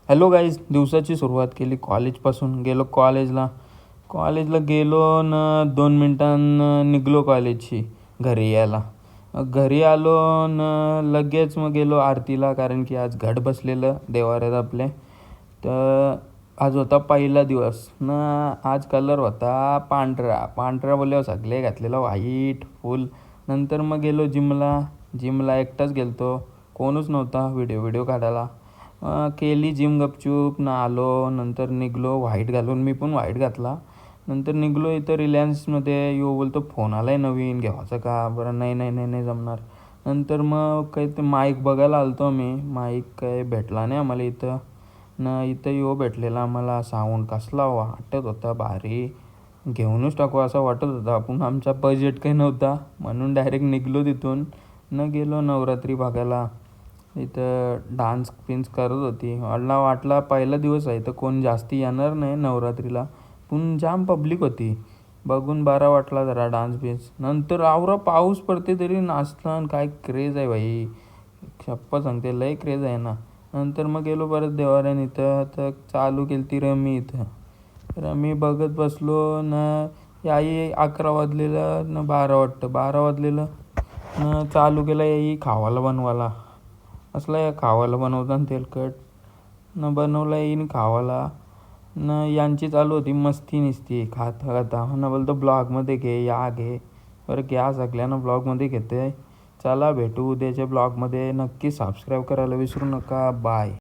Hello guys, दिवसाची सुरुवात केली कॉलेजपासून. गेलो कॉलेजला गेलो न 2 मिनटांनी निघलो कॉलेजची घरी यायला. घरी आलो न लगेच मग गेलो आरतीला, कारण की आज घट बसलेलं देवाऱ्यात आपले. तर आज होता पहिला दिवस न. आज कलर होता पांढरा बोलल्यावर सगळे घातलेलं व्हाईट फुल. नंतर मग गेलो जिमला एकटाच गेलतो, कोणच नव्हता व्हिडिओ काढायला. केली जिम गपचूप ना आलो. नंतर निघलो व्हाईट घालून, मी पण व्हाईट घातला. नंतर निघलो इथं रिलायन्समध्ये. बोलतो फोन आला आहे नवीन, घ्यायचं का? बरं नाही जमणार. नंतर मग काही ते माईक बघायला आलतो मी. माईक काही भेटला नाही आम्हाला इथं इथं भेटलेला आम्हाला. साऊंड कसला वाटत होता भारी, घेऊनच टाकू असं वाटत होता. आपण आमचा बजेट काही नव्हता म्हणून डायरेक्ट निघलो तिथून. गेलो नवरात्री बघायला. इथं डान्स करत होती. मला वाटला पहिला दिवस आहे तर कोण जास्ती येणार नाही नवरात्रीला, पण जाम पब्लिक होती. बघून बरा वाटला जरा डान्स. नंतर आवरा पाऊस पडते तरी नाचता. काय क्रेज आहे भाई, शप्पा सांगते लय क्रेज आहे ना. नंतर मग गेलो परत देवाऱ्यान. इथं तर चालू केली ती रमी बघत बसलो ना. याई 11 वाजलेलं न 12 वाजलेलं न. चालू केलं याई खावाला बनवायला. असला या खावाला बनवताना तेलकट न बनवला येईन खावाला न. यांची चालू होती मस्ती निसती खाता बोलतो ब्लॉगमध्ये घे. बरं घ्या, सगळ्यांना ब्लॉगमध्ये घेते. चला भेटू उद्याच्या ब्लॉगमध्ये. नक्की सबस्क्राईब करायला विसरू नका. बाय.